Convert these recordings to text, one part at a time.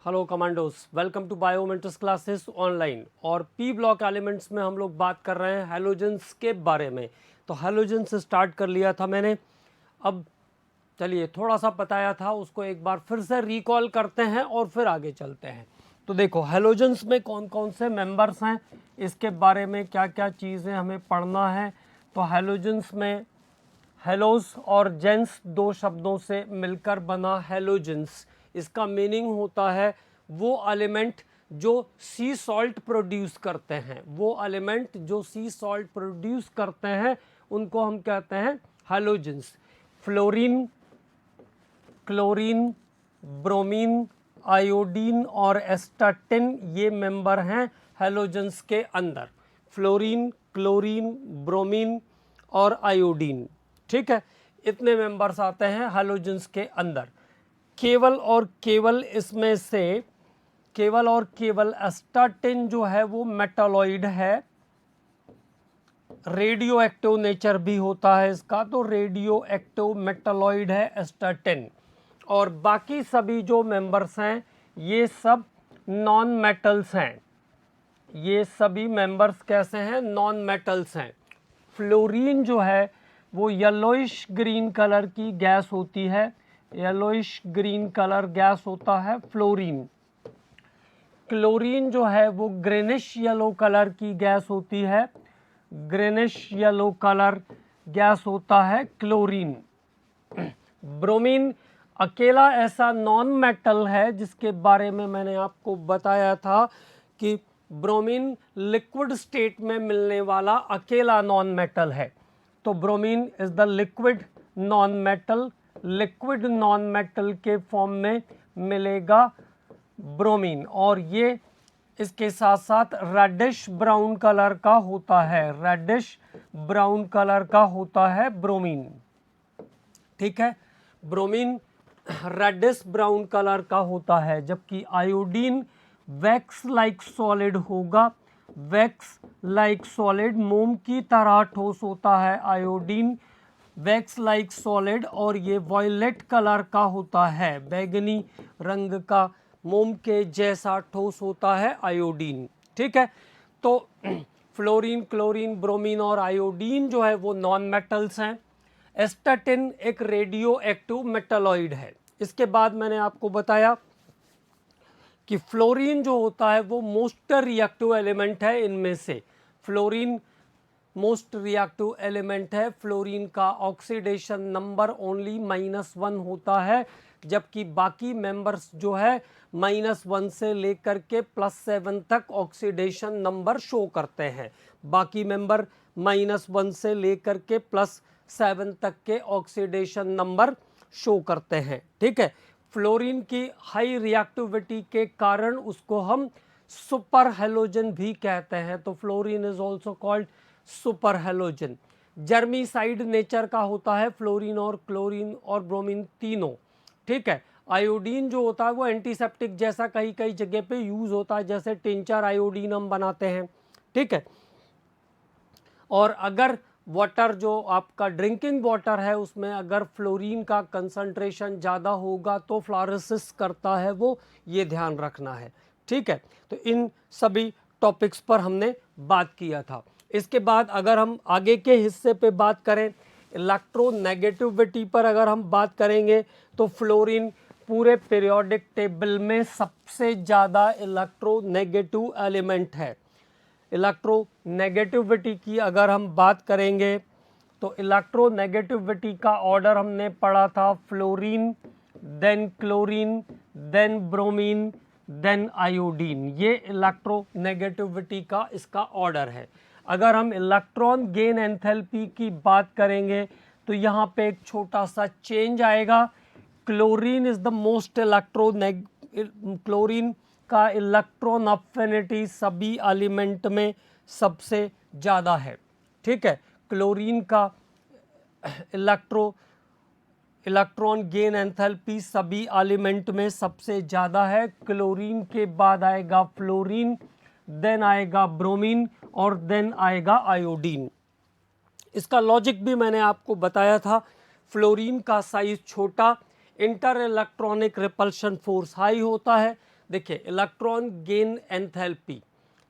Hello commandos, welcome to Bioments classes online. और P block elements में हम लोग बात कर रहे हैं हैलोजेंस के बारे में। तो हैलोजेंस स्टार्ट कर लिया था मैंने। अब चलिए, थोड़ा सा बताया था उसको एक बार फिर से रिकॉल करते हैं और फिर आगे चलते हैं। तो देखो, हैलोजेंस में कौन कौन से मेंबर्स हैं, इसके बारे में क्या क्या चीज़ें हमें पढ़ना है। तो हैलोजेंस में हेलोस और जेंस दो शब्दों से मिलकर बना हैलोजेंस। इसका मीनिंग होता है वो एलिमेंट जो सी सॉल्ट प्रोड्यूस करते हैं। वो एलिमेंट जो सी सॉल्ट प्रोड्यूस करते हैं उनको हम कहते हैं halogens. Fluorine, chlorine, bromine, iodine और एस्टाटिन ये मेंबर हैं हैलोजेंस के अंदर। फ्लोरीन, क्लोरीन, ब्रोमीन और आयोडीन, ठीक है, इतने मेंबर्स आते हैं हैलोजेंस के अंदर। केवल और केवल इसमें से केवल और केवल एस्टाटिन जो है वो मेटालॉइड है। रेडियो एक्टिव नेचर भी होता है इसका, तो रेडियो एक्टिव मेटालॉइड है एस्टाटिन। और बाकी सभी जो मेंबर्स हैं ये सब नॉन मेटल्स हैं। ये सभी मेंबर्स कैसे हैं? नॉन मेटल्स हैं। फ्लोरीन जो है वो येलोइश ग्रीन कलर की गैस होती है। येलोइश ग्रीन कलर गैस होता है फ्लोरीन। क्लोरीन जो है वो ग्रेनिश येलो कलर की गैस होती है। ग्रेनिश येलो कलर गैस होता है क्लोरीन। ब्रोमीन अकेला ऐसा नॉन मेटल है जिसके बारे में मैंने आपको बताया था कि ब्रोमीन लिक्विड स्टेट में मिलने वाला अकेला नॉन मेटल है। तो bromine is the liquid non metal. Liquid non metal के फॉर्म में मिलेगा ब्रोमीन, और ये इसके साथ साथ रेडिश ब्राउन कलर का होता है। रेडिश ब्राउन कलर का होता है ब्रोमीन, ठीक है। ब्रोमीन रेडिश ब्राउन कलर का होता है, जबकि आयोडीन वैक्स लाइक सॉलिड होगा। वैक्स लाइक सॉलिड, मोम की तरह ठोस होता है आयोडीन। वैक्स लाइक सॉलिड, और ये वॉयलेट कलर का होता है, बैगनी रंग का, मोम के जैसा ठोस होता है आयोडीन, ठीक है। तो फ्लोरीन, क्लोरीन, ब्रोमीन और आयोडीन जो है वो नॉन मेटल्स हैं। एस्टाटिन एक रेडियो एक्टिव मेटालॉइड है। इसके बाद मैंने आपको बताया कि फ्लोरीन जो होता है वो मोस्ट रिएक्टिव एलिमेंट है इनमें से। फ्लोरीन मोस्ट रिएक्टिव एलिमेंट है। फ्लोरीन का ऑक्सीडेशन नंबर ओनली -1 होता है, जबकि बाकी मेंबर्स जो है -1 से लेकर के +7 तक ऑक्सीडेशन नंबर शो करते हैं। बाकी मेंबर -1 से लेकर के +7 तक के ऑक्सीडेशन नंबर शो करते हैं, ठीक है। फ्लोरीन की हाई रिएक्टिविटी के कारण उसको हम सुपर हैलोजन भी कहते हैं। तो fluorine is also called super halogen. Germicide nature का होता है फ्लोरीन और क्लोरीन और ब्रोमीन तीनों, ठीक है। आयोडीन जो होता है वो एंटीसेप्टिक जैसा कई कई जगह पे यूज होता है, जैसे टिंचर आयोडीन हम बनाते हैं, ठीक है। और अगर वाटर जो आपका ड्रिंकिंग वाटर है उसमें अगर फ्लोरीन का कंसंट्रेशन ज़्यादा होगा तो फ्लोरोसिस करता है वो, ये ध्यान रखना है, ठीक है। तो इन सभी टॉपिक्स पर हमने बात किया था। इसके बाद अगर हम आगे के हिस्से पे बात करें, इलेक्ट्रोनेगेटिविटी पर अगर हम बात करेंगे, तो फ्लोरीन पूरे पीरियोडिक टेबल में सबसे ज़्यादा इलेक्ट्रोनेगेटिव एलिमेंट है। इलेक्ट्रोनेगेटिविटी की अगर हम बात करेंगे तो इलेक्ट्रोनेगेटिविटी का ऑर्डर हमने पढ़ा था, fluorine, then chlorine, then bromine, then iodine. ये इलेक्ट्रोनेगेटिविटी का इसका ऑर्डर है। अगर हम इलेक्ट्रॉन गेन एंथैल्पी की बात करेंगे तो यहाँ पे एक छोटा सा चेंज आएगा। Chlorine is the most chlorine का इलेक्ट्रॉन अफिनिटी सभी एलिमेंट में सबसे ज़्यादा है, ठीक है। क्लोरीन का इलेक्ट्रॉन गेन एंथैल्पी सभी एलिमेंट में सबसे ज़्यादा है। क्लोरीन के बाद आएगा फ्लोरीन, देन आएगा ब्रोमीन और देन आएगा आयोडीन। इसका लॉजिक भी मैंने आपको बताया था। फ्लोरीन का साइज छोटा, inter electronic repulsion force high होता है, देखिए इलेक्ट्रॉन गेन एंथैल्पी,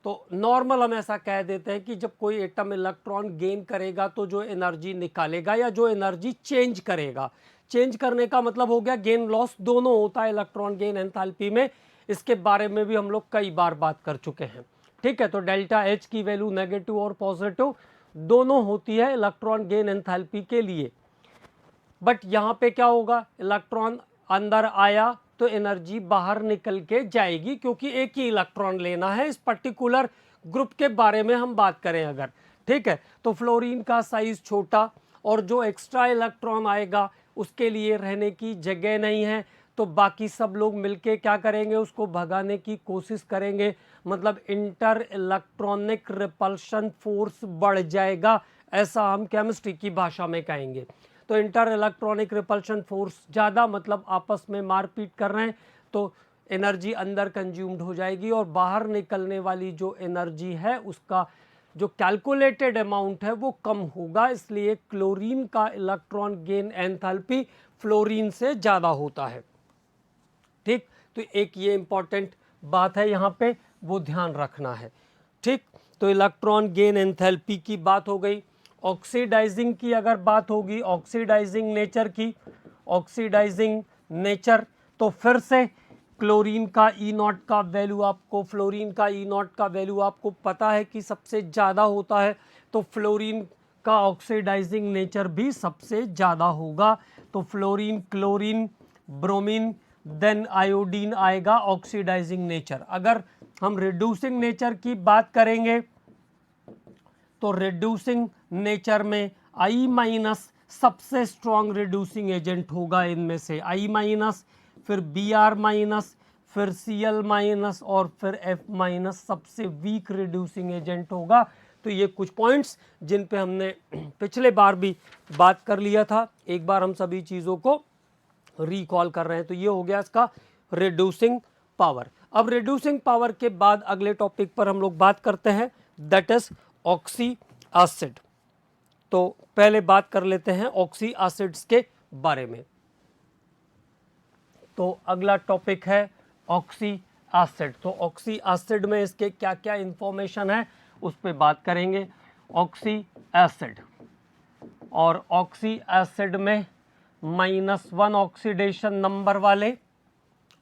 तो नॉर्मल हम ऐसा कह देते हैं कि जब कोई एटम इलेक्ट्रॉन गेन करेगा तो जो एनर्जी निकालेगा या जो एनर्जी चेंज करेगा, चेंज करने का मतलब हो गया गेन लॉस, दोनों होता है इलेक्ट्रॉन गेन एंथैल्पी में। इसके बारे में भी हम लोग कई बार बात कर चुके हैं, ठीक है। तो डेल्टा एच की वैल्यू नेगेटिव और पॉजिटिव दोनों होती है इलेक्ट्रॉन गेन एंथैल्पी के लिए। बट यहाँ पे क्या होगा, इलेक्ट्रॉन अंदर आया तो एनर्जी बाहर निकल के जाएगी, क्योंकि एक ही इलेक्ट्रॉन लेना है इस पर्टिकुलर ग्रुप के बारे में हम बात करें अगर, ठीक है। तो फ्लोरीन का साइज छोटा और जो एक्स्ट्रा इलेक्ट्रॉन आएगा उसके लिए रहने की जगह नहीं है, तो बाकी सब लोग मिलके क्या करेंगे, उसको भगाने की कोशिश करेंगे, मतलब इंटर इलेक्ट्रॉनिक रिपल्शन फोर्स बढ़ जाएगा, ऐसा हम केमिस्ट्री की भाषा में कहेंगे। तो इंटर इलेक्ट्रॉनिक रिपल्शन फोर्स ज़्यादा, मतलब आपस में मारपीट कर रहे हैं, तो एनर्जी अंदर कंज्यूम्ड हो जाएगी और बाहर निकलने वाली जो एनर्जी है उसका जो कैलकुलेटेड अमाउंट है वो कम होगा। इसलिए क्लोरीन का इलेक्ट्रॉन गेन एंथैल्पी फ्लोरीन से ज़्यादा होता है, ठीक। तो एक ये इंपॉर्टेंट बात है यहाँ पे, वो ध्यान रखना है, ठीक। तो इलेक्ट्रॉन गेन एंथैल्पी की बात हो गई। ऑक्सीडाइजिंग की अगर बात होगी, ऑक्सीडाइजिंग नेचर की, ऑक्सीडाइजिंग नेचर, तो फिर से क्लोरीन का ई नॉट का वैल्यू आपको, फ्लोरीन का ई नॉट का वैल्यू आपको पता है कि सबसे ज़्यादा होता है, तो फ्लोरीन का ऑक्सीडाइजिंग नेचर भी सबसे ज़्यादा होगा। तो fluorine, chlorine, bromine, then iodine आएगा ऑक्सीडाइजिंग नेचर। अगर हम रिड्यूसिंग नेचर की बात करेंगे तो रिड्यूसिंग नेचर में I माइनस सबसे स्ट्रॉन्ग रिड्यूसिंग एजेंट होगा इनमें से, I माइनस, फिर Br माइनस, फिर Cl माइनस और फिर F माइनस सबसे वीक रिड्यूसिंग एजेंट होगा। तो ये कुछ पॉइंट्स जिन पे हमने पिछले बार भी बात कर लिया था, एक बार हम सभी चीज़ों को रिकॉल कर रहे हैं। तो ये हो गया इसका रिड्यूसिंग पावर। अब रिड्यूसिंग पावर के बाद अगले टॉपिक पर हम लोग बात करते हैं, दैट इज ऑक्सी एसिड। तो पहले बात कर लेते हैं ऑक्सी एसिड्स के बारे में। तो अगला टॉपिक है ऑक्सी एसिड। तो ऑक्सी एसिड में इसके क्या क्या इंफॉर्मेशन है उस पर बात करेंगे। ऑक्सी एसिड, और ऑक्सी एसिड में -1 ऑक्सीडेशन नंबर वाले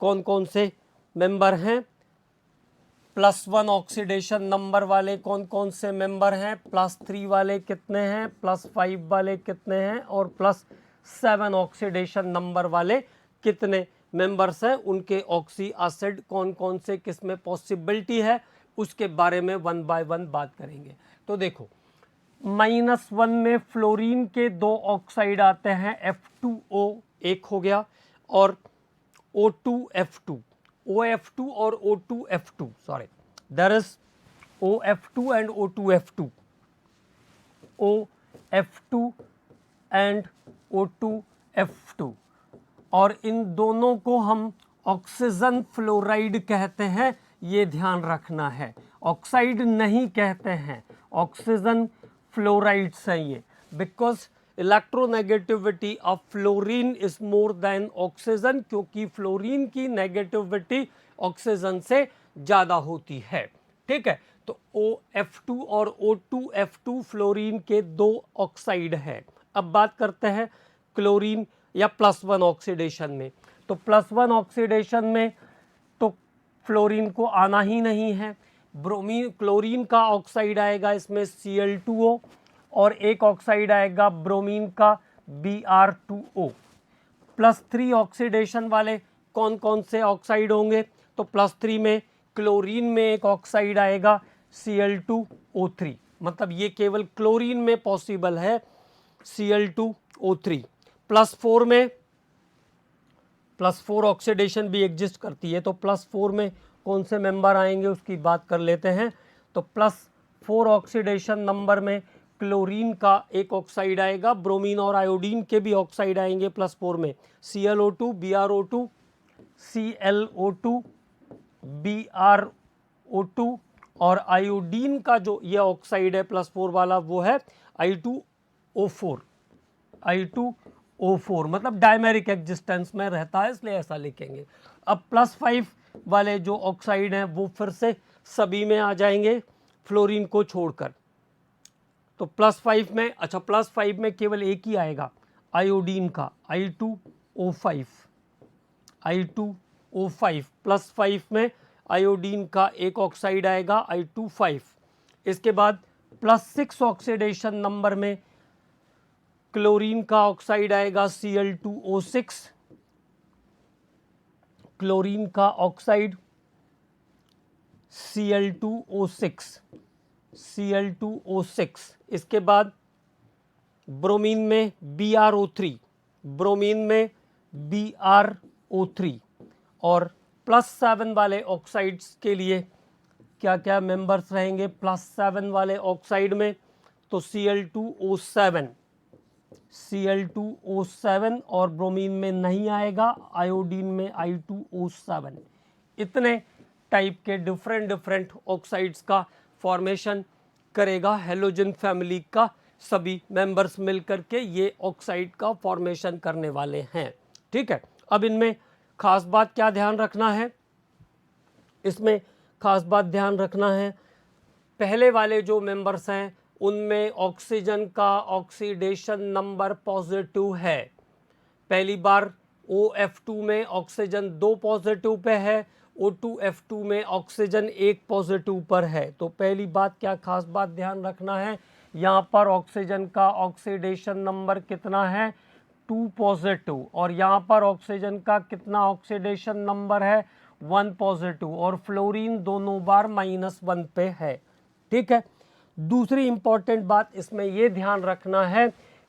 कौन कौन से मेंबर हैं, +1 ऑक्सीडेशन नंबर वाले कौन कौन से मेंबर हैं, +3 वाले कितने हैं, +5 वाले कितने हैं, और +7 ऑक्सीडेशन नंबर वाले कितने मेंबर्स हैं, उनके ऑक्सी एसिड कौन कौन से किस में पॉसिबिलिटी है उसके बारे में 1 बाय 1 बात करेंगे। तो देखो -1 में फ्लोरीन के 2 ऑक्साइड आते हैं, F2O एक हो गया और O2F2, OF2 और O2F2, sorry, there is OF2 and O2F2, OF2 and O2F2, और इन दोनों को हम ऑक्सीजन फ्लोराइड कहते हैं, ये ध्यान रखना है। ऑक्साइड नहीं कहते हैं, ऑक्सीजन फ्लोराइड्स हैं ये, because electronegativity of fluorine is more than oxygen, क्योंकि फ्लोरीन की नेगेटिविटी ऑक्सीजन से ज़्यादा होती है, ठीक है। तो OF2 और O2F2 फ्लोरीन के 2 ऑक्साइड है। अब बात करते हैं क्लोरीन या +1 ऑक्सीडेशन में। तो +1 ऑक्सीडेशन में तो फ्लोरीन को आना ही नहीं है, ब्रोमीन, क्लोरीन का ऑक्साइड आएगा इसमें Cl2O, और एक ऑक्साइड आएगा ब्रोमीन का Br2O। +3 ऑक्सीडेशन वाले कौन कौन से ऑक्साइड होंगे, तो +3 में क्लोरीन में एक ऑक्साइड आएगा Cl2O3, मतलब ये केवल क्लोरीन में पॉसिबल है Cl2O3। +4 में +4 ऑक्सीडेशन भी एग्जिस्ट करती है, तो +4 में कौन से मेंबर आएंगे उसकी बात कर लेते हैं। तो +4 ऑक्सीडेशन नंबर में क्लोरीन का एक ऑक्साइड आएगा, ब्रोमीन और आयोडीन के भी ऑक्साइड आएंगे +4 में, ClO2, Br2, ClO2, Br2, और आयोडीन का जो ये ऑक्साइड है +4 वाला वो है I2O4, I2O4, मतलब डायमेरिक एग्जिस्टेंस में रहता है, इसलिए ऐसा लिखेंगे। अब +5 वाले जो ऑक्साइड हैं वो फिर से सभी में आ जाएंगे फ्लोरीन को छोड़कर। तो +5 में, अच्छा +5 में केवल एक ही आएगा आयोडीन का I2O5, I2O5 +5 में आयोडीन का एक ऑक्साइड आएगा I2O5। इसके बाद +6 ऑक्सीडेशन नंबर में क्लोरीन का ऑक्साइड आएगा Cl2O6, क्लोरीन का ऑक्साइड Cl2O6, Cl2O6। इसके बाद ब्रोमीन में BrO3, ब्रोमीन में BrO3। और +7 वाले ऑक्साइड्स के लिए क्या क्या मेंबर्स रहेंगे +7 वाले ऑक्साइड में? तो Cl2O7, Cl2O7 और ब्रोमीन में नहीं आएगा, आयोडीन में I2O7। इतने टाइप के डिफरेंट ऑक्साइड्स का फॉर्मेशन करेगा हेलोजन फैमिली का सभी मेंबर्स मिलकर के ये ऑक्साइड का फॉर्मेशन करने वाले हैं। ठीक है, अब इनमें खास बात क्या ध्यान रखना है? इसमें खास बात ध्यान रखना है, पहले वाले जो मेंबर्स हैं उनमें ऑक्सीजन का ऑक्सीडेशन नंबर पॉजिटिव है। पहली बार OF2 में ऑक्सीजन 2 पॉजिटिव पे है, O2F2 में ऑक्सीजन 1 पॉजिटिव पर है। तो पहली बात क्या खास बात ध्यान रखना है, यहाँ पर ऑक्सीजन का ऑक्सीडेशन नंबर कितना है 2 पॉजिटिव, और यहाँ पर ऑक्सीजन का कितना ऑक्सीडेशन नंबर है 1 पॉजिटिव, और फ्लोरीन दोनों बार -1 पे है। ठीक है, दूसरी इंपॉर्टेंट बात इसमें यह ध्यान रखना है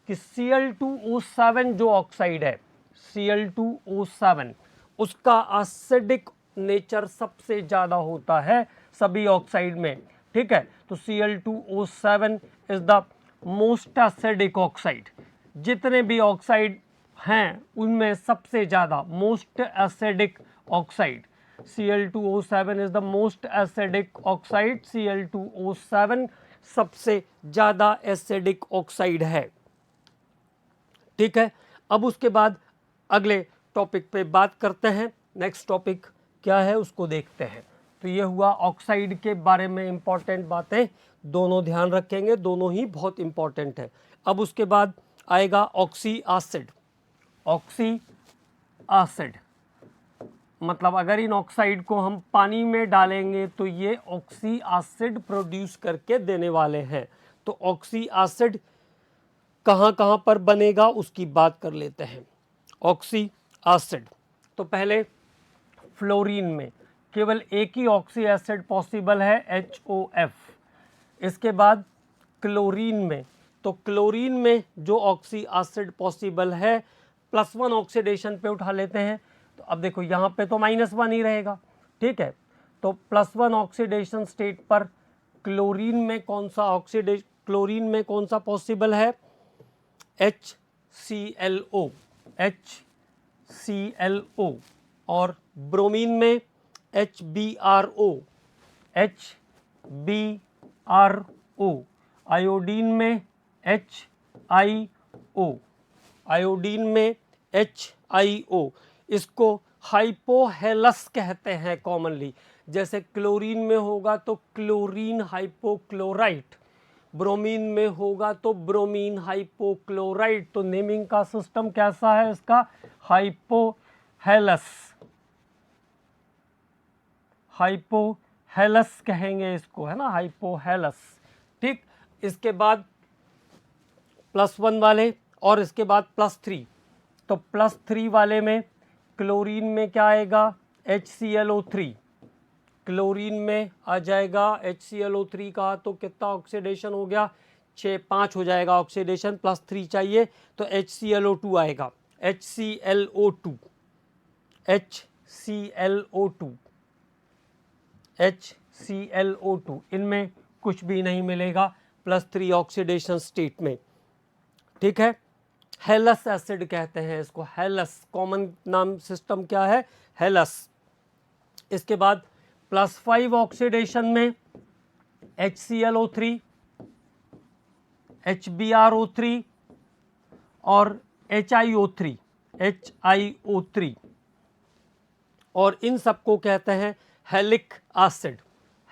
कि Cl2O7 जो ऑक्साइड है, Cl2O7 उसका एसिडिक नेचर सबसे ज़्यादा होता है सभी ऑक्साइड में। ठीक है, तो Cl2O7 is the most acidic oxide. जितने भी ऑक्साइड हैं उनमें सबसे ज़्यादा most acidic oxide Cl2O7 is the most acidic oxide. Cl2O7 सबसे ज़्यादा एसिडिक ऑक्साइड है। ठीक है, अब उसके बाद अगले टॉपिक पे बात करते हैं। नेक्स्ट टॉपिक क्या है उसको देखते हैं। तो ये हुआ ऑक्साइड के बारे में इंपॉर्टेंट बातें, दोनों ध्यान रखेंगे, दोनों ही बहुत इंपॉर्टेंट है। अब उसके बाद आएगा ऑक्सी एसिड। ऑक्सी एसिड मतलब अगर इन ऑक्साइड को हम पानी में डालेंगे तो ये ऑक्सी एसिड प्रोड्यूस करके देने वाले हैं। तो ऑक्सी एसिड कहाँ कहाँ पर बनेगा उसकी बात कर लेते हैं। ऑक्सी एसिड तो पहले फ्लोरीन में केवल एक ही ऑक्सी एसिड पॉसिबल है HOF। इसके बाद क्लोरीन में, तो क्लोरीन में जो ऑक्सी एसिड पॉसिबल है +1 ऑक्सीडेशन पे उठा लेते हैं। तो अब देखो यहाँ पे तो -1 ही रहेगा। ठीक है, तो +1 ऑक्सीडेशन स्टेट पर क्लोरीन में कौन सा ऑक्सीडेशन, क्लोरीन में कौन सा पॉसिबल है HClO, HClO। और ब्रोमीन में HBrO, HBrO। आयोडीन में HIO, आयोडीन में HIO। इसको हाइपोहेलस कहते हैं कॉमनली। जैसे क्लोरीन में होगा तो क्लोरीन हाइपोक्लोराइट, ब्रोमीन में होगा तो ब्रोमीन हाइपोक्लोराइट। तो नेमिंग का सिस्टम कैसा है इसका, हाइपोहेलस, हाइपोहेलस कहेंगे इसको, है ना, हाइपोहेलस। ठीक, इसके बाद +1 वाले और इसके बाद +3। तो +3 वाले में क्लोरीन में क्या आएगा HClO3, क्लोरीन में आ जाएगा HClO3 का। तो कितना ऑक्सीडेशन हो गया 5 हो जाएगा ऑक्सीडेशन, +3 चाहिए तो HClO2 आएगा, HClO2, HClO2, HClO2। इनमें कुछ भी नहीं मिलेगा +3 ऑक्सीडेशन स्टेट में। ठीक है, हेलस एसिड कहते हैं इसको, हेलस, कॉमन नाम सिस्टम क्या है हेलस। इसके बाद +5 ऑक्सीडेशन में HClO3, HBrO3 और HIO3, HIO3। और इन सबको कहते हैं हेलिक acid.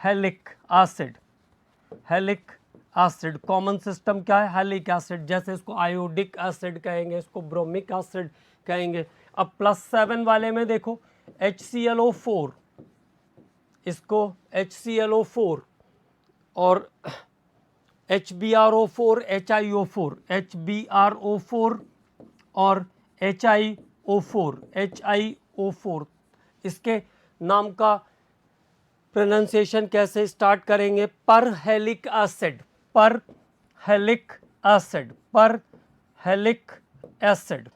हेलिक acid, हेलिक acid common system क्या है? हेलिक एसिड। जैसे इसको आयोडिक एसिड कहेंगे, इसको ब्रोमिक एसिड कहेंगे। अब +7 वाले में देखो HClO4, इसको HClO4 और HbRO4 HiO4, HbRO4 और HiO4, इसके नाम का प्रोनाउंसिएशन कैसे स्टार्ट करेंगे? पर हेलिक एसिड, पर हेलिक एसिड, पर हेलिक एसिड,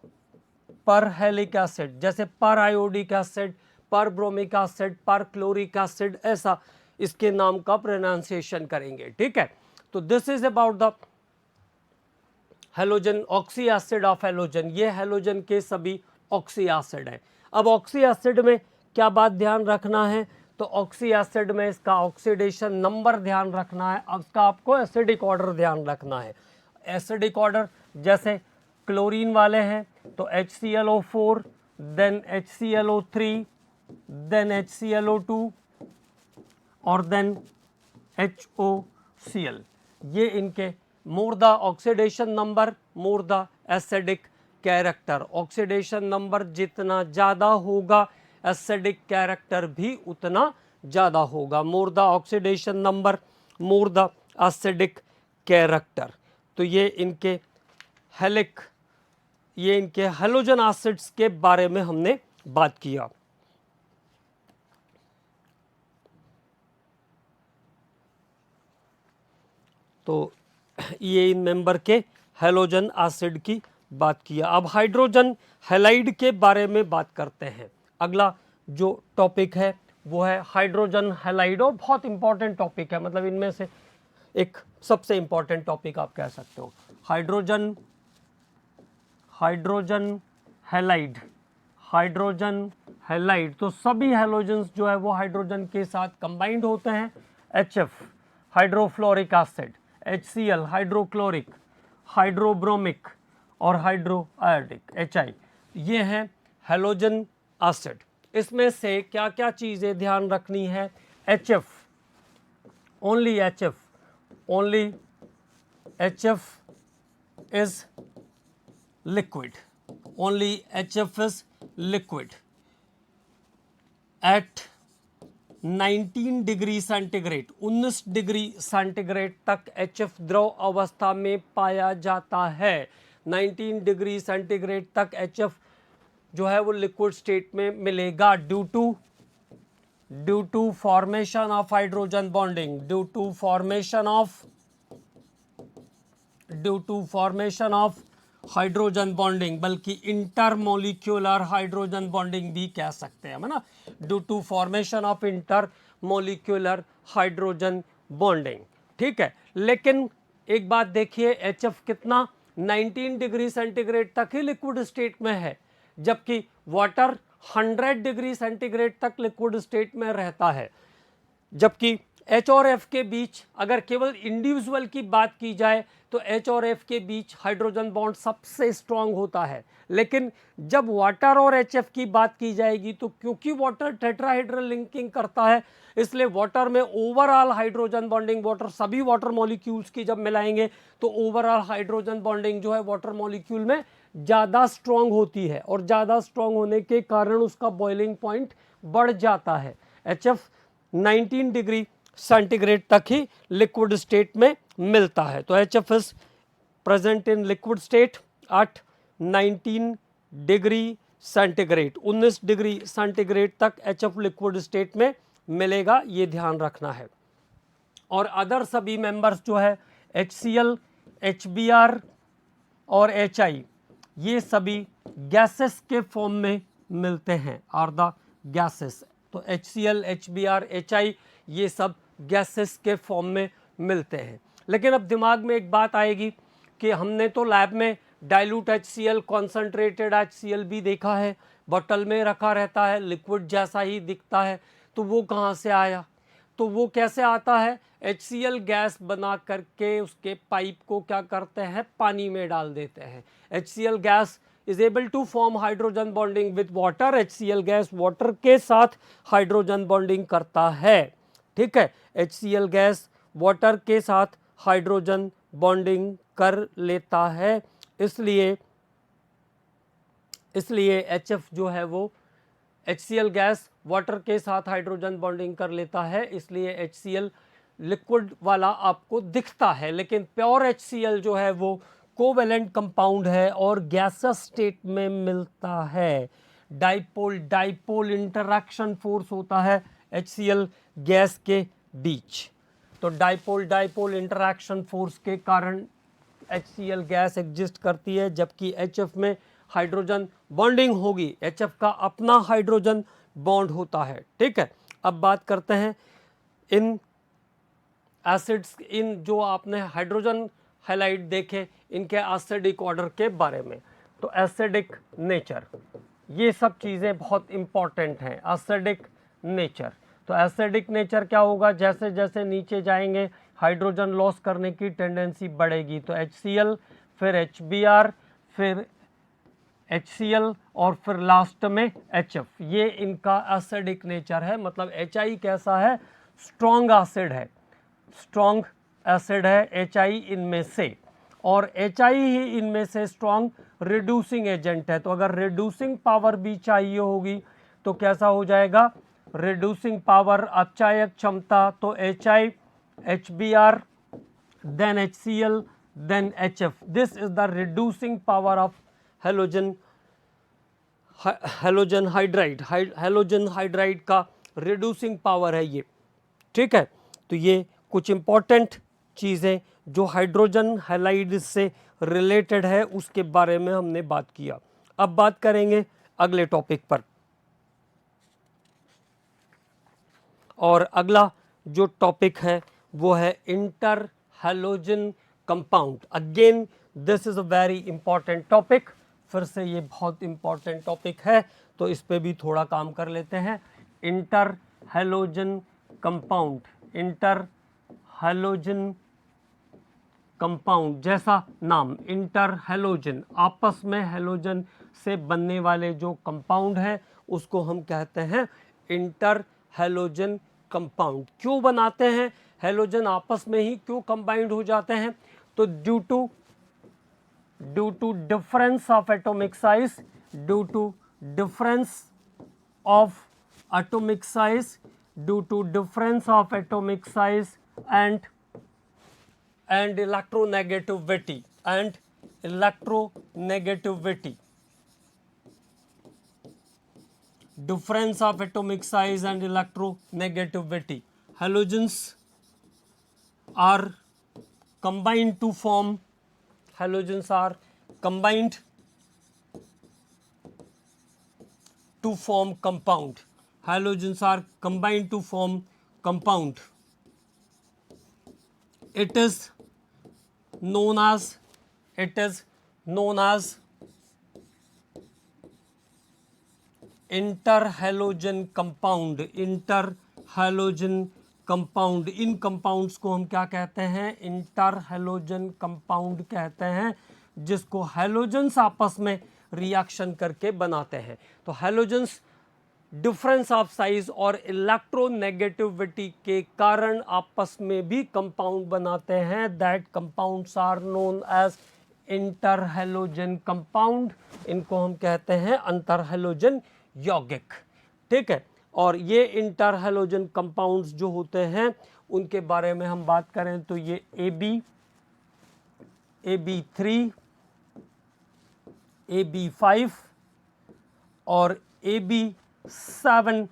पर हेलिक एसिड। जैसे पर आयोडिक एसिड, पर ब्रोमिक एसिड, पर क्लोरिक एसिड, ऐसा इसके नाम का प्रोनाउंसिएशन करेंगे। ठीक है, तो this is about the halogen, oxy acid of halogen. ये हेलोजन के सभी ऑक्सी एसिड हैं। अब ऑक्सी एसिड में क्या बात ध्यान रखना है? तो ऑक्सी एसिड में इसका ऑक्सीडेशन नंबर ध्यान रखना है, उसका आपको एसिडिक ऑर्डर ध्यान रखना है। एसिडिक ऑर्डर जैसे क्लोरीन वाले हैं तो HClO4, then HClO3, then HClO2 और देन HOCl। ये इनके more the oxidation number, more the acidic character. Oxidation number जितना ज़्यादा होगा एसिडिक कैरेक्टर भी उतना ज़्यादा होगा। More the oxidation number, more the acidic character. तो ये इनके हेलिक, ये इनके हेलोजन एसिड्स के बारे में हमने बात किया। तो ये इन मेंबर के हेलोजन एसिड की बात किया। अब हाइड्रोजन हैलाइड के बारे में बात करते हैं। अगला जो टॉपिक है वो है हाइड्रोजन हैलाइड, और बहुत इंपॉर्टेंट टॉपिक है, मतलब इनमें से एक सबसे इंपॉर्टेंट टॉपिक आप कह सकते हो। Hydrogen, hydrogen halide, hydrogen halide. तो सभी हैलोजन्स जो है वो हाइड्रोजन के साथ कंबाइंड होते हैं। HF hydrofluoric acid, HCl hydrochloric, hydrobromic और हाइड्रोआयोडिक HI, ये हैं हैलोजन एसिड। इसमें से क्या क्या चीज़ें ध्यान रखनी है? HF, only HF, only HF is liquid, only HF is liquid at 19 degree centigrade, 19 degree centigrade तक HF द्रव अवस्था में पाया जाता है। 19 डिग्री सेंटीग्रेड तक HF जो है वो लिक्विड स्टेट में मिलेगा due to formation of hydrogen bonding, due to formation of hydrogen bonding, बल्कि इंटरमोलिक्यूलर हाइड्रोजन बॉन्डिंग भी कह सकते हैं, है ना, due to formation of intermolecular hydrogen bonding. ठीक है, लेकिन एक बात देखिए, HF कितना 19 डिग्री सेंटीग्रेड तक ही लिक्विड स्टेट में है, जबकि वाटर 100 डिग्री सेंटीग्रेड तक लिक्विड स्टेट में रहता है। जबकि H और F के बीच अगर केवल इंडिविजुअल की बात की जाए तो H और F के बीच हाइड्रोजन बॉन्ड सबसे स्ट्रांग होता है, लेकिन जब वाटर और HF की बात की जाएगी तो क्योंकि वाटर टेट्राहेड्रल लिंकिंग करता है, इसलिए वाटर में ओवरऑल हाइड्रोजन बॉन्डिंग, वाटर सभी वाटर मॉलिक्यूल्स की जब मिलाएंगे तो ओवरऑल हाइड्रोजन बॉन्डिंग जो है वाटर मॉलिक्यूल में ज़्यादा स्ट्रांग होती है, और ज़्यादा स्ट्रांग होने के कारण उसका बॉइलिंग पॉइंट बढ़ जाता है। HF 19 डिग्री सेंटीग्रेड तक ही लिक्विड स्टेट में मिलता है। तो HF is present in liquid state at 19 degree centigrade, 19 degree centigrade तक HF लिक्विड स्टेट में मिलेगा, ये ध्यान रखना है। और अदर सभी मेंबर्स जो है HCl, HBr और HI, ये सभी गैसेस के फॉर्म में मिलते हैं, आर द गैसेस। तो HCl, HBr, HI ये सब गैसेस के फॉर्म में मिलते हैं। लेकिन अब दिमाग में एक बात आएगी कि हमने तो लैब में डाइल्यूट HCl, कॉन्सनट्रेटेड HCl भी देखा है, बोतल में रखा रहता है, लिक्विड जैसा ही दिखता है, तो वो कहाँ से आया? तो वो कैसे आता है? HCl गैस बना करके उसके पाइप को क्या करते हैं, पानी में डाल देते हैं। HCl gas is able to form hydrogen bonding with water. HCl gas water के साथ हाइड्रोजन बॉन्डिंग करता है, ठीक है। HCl गैस वाटर के साथ हाइड्रोजन बॉन्डिंग कर लेता है, इसलिए HF जो है वो HCl गैस वाटर के साथ हाइड्रोजन बॉन्डिंग कर लेता है, इसलिए HCl लिक्विड वाला आपको दिखता है। लेकिन प्योर HCl जो है वो कोवेलेंट कंपाउंड है और गैसेस स्टेट में मिलता है। डाइपोल डाइपोल इंटरैक्शन फोर्स होता है HCl गैस के बीच। तो डाइपोल डाइपोल इंटरैक्शन फोर्स के कारण HCl गैस एग्जिस्ट करती है, जबकि HF में हाइड्रोजन बॉन्डिंग होगी, HF का अपना हाइड्रोजन बॉन्ड होता है, ठीक है। अब बात करते हैं इन एसिड्स, इन जो आपने हाइड्रोजन हैलाइड देखे इनके एसिडिक ऑर्डर के बारे में। तो एसिडिक नेचर, ये सब चीज़ें बहुत इम्पॉर्टेंट हैं। एसिडिक नेचर, तो एसिडिक नेचर क्या होगा, जैसे जैसे नीचे जाएंगे हाइड्रोजन लॉस करने की टेंडेंसी बढ़ेगी। तो HCl, फिर HBr, फिर HCl और फिर लास्ट में HF, ये इनका एसिडिक नेचर है। मतलब HI कैसा है, स्ट्रॉन्ग एसिड है, स्ट्रॉन्ग एसिड है HI इनमें से, और HI ही इनमें से स्ट्रॉन्ग रिड्यूसिंग एजेंट है। तो अगर रिड्यूसिंग पावर भी चाहिए होगी तो कैसा हो जाएगा, रिड्यूसिंग पावर अपचायक क्षमता, तो HI, HBr, then HCl, then HF, this is the reducing power of halogen hydride. Halogen hydride का रिड्यूसिंग पावर है ये, ठीक है। तो ये कुछ इंपॉर्टेंट चीज़ें जो हाइड्रोजन हैलाइड से रिलेटेड है उसके बारे में हमने बात किया। अब बात करेंगे अगले टॉपिक पर, और अगला जो टॉपिक है वो है inter halogen compound. Again this is a very important topic, फिर से ये बहुत इंपॉर्टेंट टॉपिक है, तो इस पे भी थोड़ा काम कर लेते हैं। Inter halogen compound, inter halogen compound जैसा नाम, इंटर हैलोजन, आपस में हैलोजन से बनने वाले जो कंपाउंड है उसको हम कहते हैं इंटर हैलोजन कंपाउंड। क्यों बनाते हैं हैलोजन, आपस में ही क्यों कंबाइंड हो जाते हैं, तो due to difference of atomic size, due to difference of atomic size, due to difference of atomic size and electronegativity, and electronegativity, difference of atomic size and electronegativity. Halogens are combined to form, halogens are combined to form compound. Halogens are combined to form compound. It is known as interhalogen compound, interhalogen compound। In compounds को हम क्या कहते हैं, interhalogen compound कहते हैं, जिसको halogens आपस में रिएक्शन करके बनाते हैं। तो हैलोजेंस डिफरेंस ऑफ साइज और इलेक्ट्रोनेगेटिविटी के कारण आपस में भी कंपाउंड बनाते हैं। That compounds are known as interhalogen compound, इनको हम कहते हैं अंतरहैलोजन यौगिक, ठीक है। और ये इंटरहैलोजन कंपाउंड्स जो होते हैं उनके बारे में हम बात करें तो ये AB3, AB5 और AB7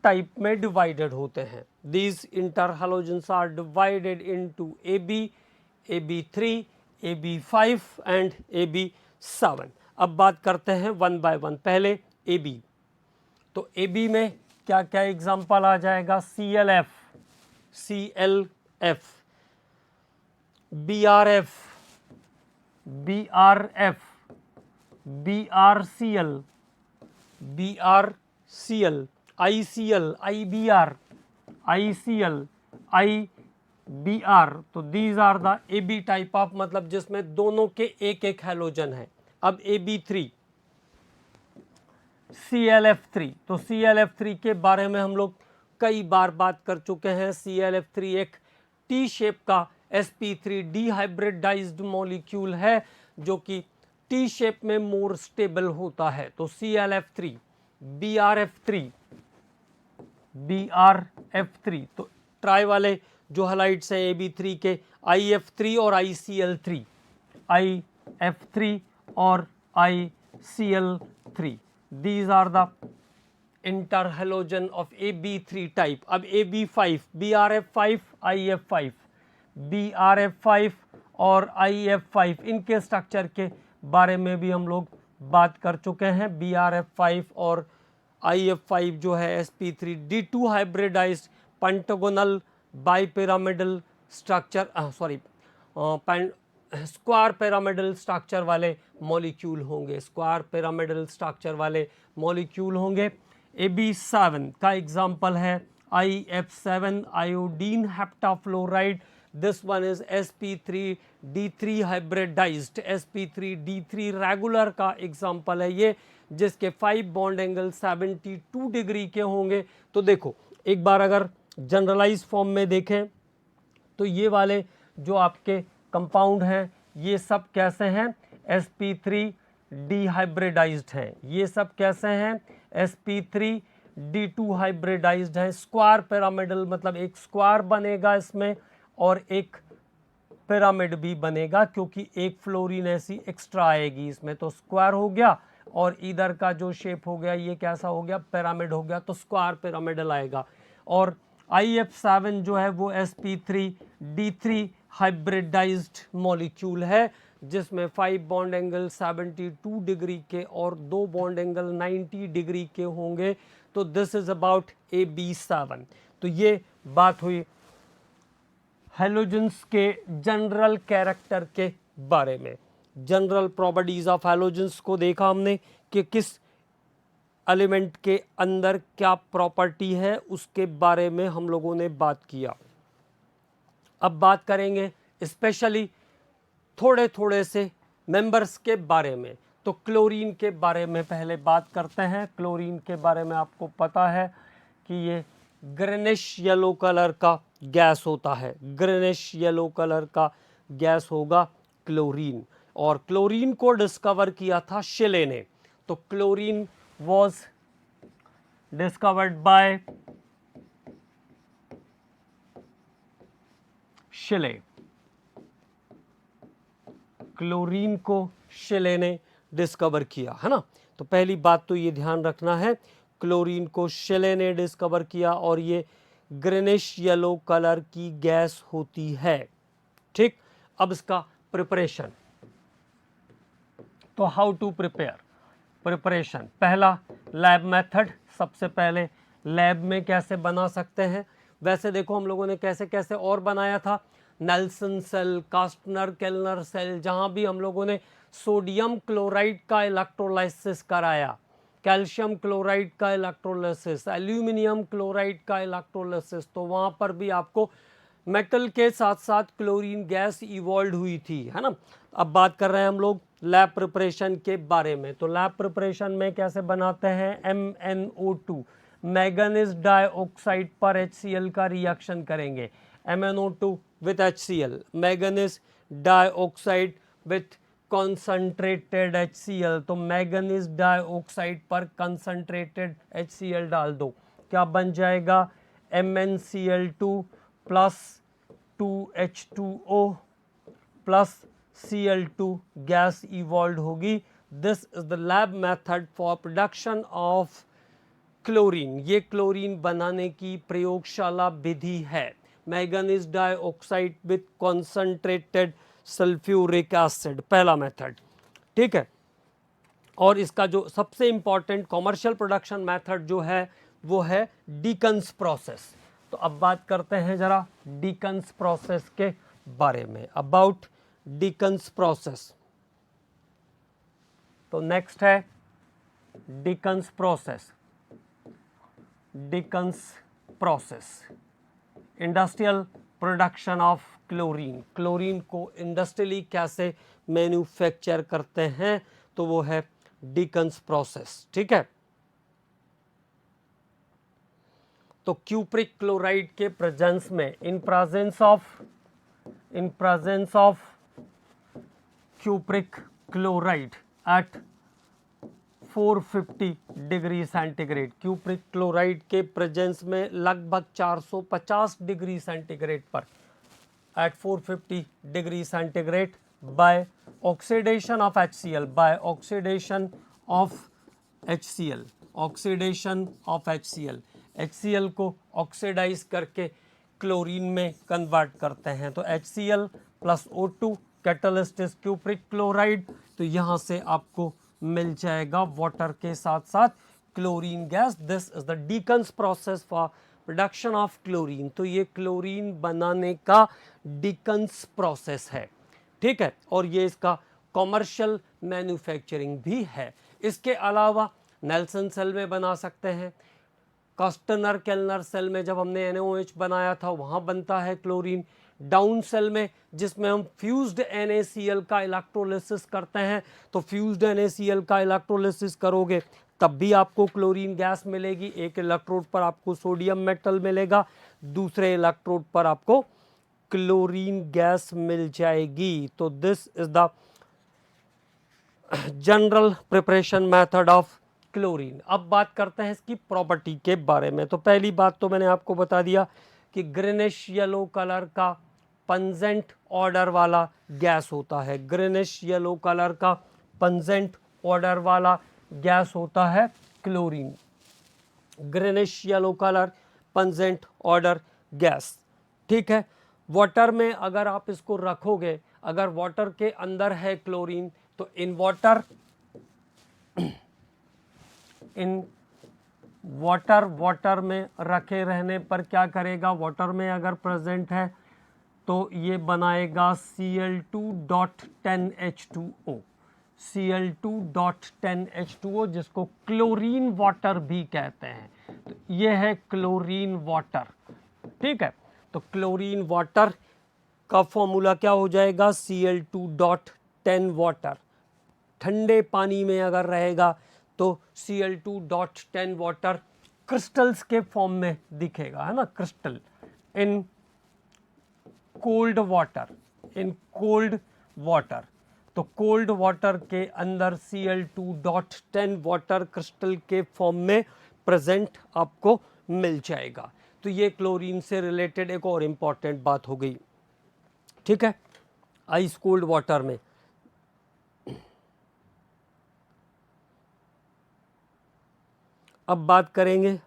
टाइप में डिवाइडेड होते हैं। These interhalogens are divided into AB, AB3, AB5 and AB7। अब बात करते हैं वन बाय वन। पहले AB, तो AB में क्या क्या एग्जाम्पल आ जाएगा, CLF, BRF, BRCL, ICL, IBR। तो these are the AB type of, मतलब जिसमें दोनों के एक एक हैलोजन है। अब AB3, ClF3, तो ClF3 के बारे में हम लोग कई बार बात कर चुके हैं। ClF3 एक टी शेप का sp3 डिहाइब्रिडाइज्ड मॉलिक्यूल है जो कि टी शेप में मोर स्टेबल होता है। तो ClF3, BrF3, तो ट्राई वाले जो हलाइड्स हैं AB3 के, IF3 और ICl3, IF3 और ICl3, these are the interhalogen of AB3 type। अब AB5, BrF5, IF5, BrF5 और IF5 इनके स्ट्रक्चर के बारे में भी हम लोग बात कर चुके हैं। BrF5 और IF5 जो है sp3 D2 hybridised pentagonal bipyramidal structure square pyramidal structure वाले मॉलिक्यूल होंगे, स्क्वायर पिरामिडल स्ट्रक्चर वाले मॉलिक्यूल होंगे। AB7 का एग्जाम्पल है IF7 iodine heptafluoride. This one is sp3d3 hybridised, sp3d3 regular का एग्जाम्पल है ये, जिसके 5 बॉन्ड एंगल 72 डिग्री के होंगे। तो देखो एक बार अगर जनरलाइज फॉर्म में देखें तो ये वाले जो आपके कंपाउंड हैं ये सब कैसे हैं, sp3 डिहाइब्रिडाइज्ड हैं। ये सब कैसे हैं, sp3 D2 हाइब्रिडाइज्ड हैं। स्क्वायर पिरामिडल मतलब एक स्क्वायर बनेगा इसमें और एक पिरामिड भी बनेगा क्योंकि एक फ्लोरीन ऐसी एक्स्ट्रा आएगी इसमें, तो स्क्वायर हो गया और इधर का जो शेप हो गया ये कैसा हो गया, पिरामिड हो गया, तो स्क्वायर पिरामिडल आएगा। और IF7 जो है वो sp3 D3 हाइब्रिडाइज्ड मॉलिक्यूल है जिसमें 5 बॉन्ड एंगल 72 डिग्री के और 2 बॉन्ड एंगल 90 डिग्री के होंगे। तो दिस इज अबाउट AB7। तो ये बात हुई हैलोजेंस के जनरल कैरेक्टर के बारे में। जनरल प्रॉपर्टीज ऑफ हैलोजेंस को देखा हमने कि किस एलिमेंट के अंदर क्या प्रॉपर्टी है, उसके बारे में हम लोगों ने बात किया। अब बात करेंगे स्पेशली थोड़े थोड़े से मेंबर्स के बारे में। तो क्लोरीन के बारे में पहले बात करते हैं। क्लोरीन के बारे में आपको पता है कि ये ग्रीनिश येलो कलर का गैस होता है, ग्रीनिश येलो कलर का गैस होगा क्लोरीन। और क्लोरीन को डिस्कवर किया था शिले ने। तो chlorine was discovered by Scheele. Chlorine को शिले ने डिस्कवर किया है ना। तो पहली बात तो ये ध्यान रखना है, क्लोरीन को शिले ने डिस्कवर किया और ये ग्रीनिश येलो कलर की गैस होती है। ठीक, अब इसका प्रिपरेशन। तो हाउ टू प्रिपेयर, प्रिपरेशन पहला लैब मेथड। सबसे पहले लैब में कैसे बना सकते हैं, वैसे देखो हम लोगों ने कैसे कैसे और बनाया था। नेल्सन सेल, कास्टनर केल्नर सेल, जहां भी हम लोगों ने सोडियम क्लोराइड का इलेक्ट्रोलाइसिस कराया, कैल्शियम क्लोराइड का इलेक्ट्रोलाइसिस, एल्यूमिनियम क्लोराइड का इलेक्ट्रोलाइसिस, तो वहां पर भी आपको मेटल के साथ साथ क्लोरीन गैस इवॉल्व हुई थी, है ना। अब बात कर रहे हैं हम लोग लैब प्रिपरेशन के बारे में। तो लैब प्रिपरेशन में कैसे बनाते हैं, MnO2 मैंगनीज डाइऑक्साइड पर HCl का रिएक्शन करेंगे। MnO2 with HCl, manganese dioxide with concentrated HCl। तो मैंगनीज डाइऑक्साइड पर कंसनट्रेटेड HCl डाल दो, क्या बन जाएगा, MnCl2 plus 2H2O plus Cl2 gas evolve होगी। This is the lab method for production of chlorine. ये क्लोरीन बनाने की प्रयोगशाला विधि है। Manganese dioxide with concentrated sulphuric acid, पहला मेथड, ठीक है। और इसका जो सबसे इंपॉर्टेंट कॉमर्शियल प्रोडक्शन मेथड जो है वो है डीकन्स प्रोसेस। तो अब बात करते हैं जरा डीकन्स प्रोसेस के बारे में, अबाउट डीकन्स प्रोसेस। तो नेक्स्ट है deacons process. Deacons process, industrial production of chlorine. Chlorine को इंडस्ट्रियली कैसे मैन्युफैक्चर करते हैं, तो वो है डीकन्स प्रोसेस, ठीक है। तो क्यूप्रिक क्लोराइड के प्रेजेंस में in presence of cupric chloride at 450 degree centigrade, cupric chloride के प्रेजेंस में लगभग 450 डिग्री सेंटीग्रेड पर at 450 degree centigrade by oxidation of HCl, by oxidation of HCl, oxidation of HCl, HCl को oxidise करके chlorine में convert करते हैं। तो HCl plus O2 catalyst is cupric chloride. तो यहाँ से आपको मिल जाएगा वाटर के साथ साथ chlorine gas. This is the deacons process for production of chlorine. तो ये क्लोरीन बनाने का डीकन्स प्रोसेस है, ठीक है, और ये इसका कॉमर्शियल मैन्युफैक्चरिंग भी है। इसके अलावा नेल्सन सेल में बना सकते हैं, कास्टनर केल्नर सेल में जब हमने NaOH बनाया था वहाँ बनता है क्लोरीन। डाउन सेल में जिसमें हम फ्यूज्ड NaCl का इलेक्ट्रोलिसिस करते हैं, तो फ्यूज्ड NaCl का इलेक्ट्रोलिसिस करोगे तब भी आपको क्लोरीन गैस मिलेगी। एक इलेक्ट्रोड पर आपको सोडियम मेटल मिलेगा, दूसरे इलेक्ट्रोड पर आपको क्लोरीन गैस मिल जाएगी। तो this is the general preparation method of chlorine. अब बात करते हैं इसकी प्रॉपर्टी के बारे में। तो पहली बात तो मैंने आपको बता दिया कि ग्रीनिश येलो कलर का पंजेंट ऑर्डर वाला गैस होता है, ग्रीनिश येलो कलर का पंजेंट ऑर्डर वाला गैस होता है chlorine, greenish yellow colour pungent order gas, ठीक है। वाटर में अगर आप इसको रखोगे, अगर वाटर के अंदर है क्लोरीन, तो इन वाटर में रखे रहने पर क्या करेगा, वाटर में अगर प्रेजेंट है तो ये बनाएगा Cl2.10H2O, Cl2.10H2O जिसको क्लोरीन वाटर भी कहते हैं। तो ये है क्लोरीन वाटर, ठीक है। तो क्लोरीन वाटर का फॉर्मूला क्या हो जाएगा, Cl2.10 वाटर। ठंडे पानी में अगर रहेगा तो Cl2.10 वाटर क्रिस्टल्स के फॉर्म में दिखेगा, है ना, क्रिस्टल। इन कोल्ड वाटर, तो कोल्ड वाटर के अंदर Cl2.10 वाटर क्रिस्टल के फॉर्म में प्रेजेंट आपको मिल जाएगा। तो ये क्लोरीन से रिलेटेड एक और इम्पॉर्टेंट बात हो गई, ठीक है। आइस कोल्ड वाटर में अब बात करेंगे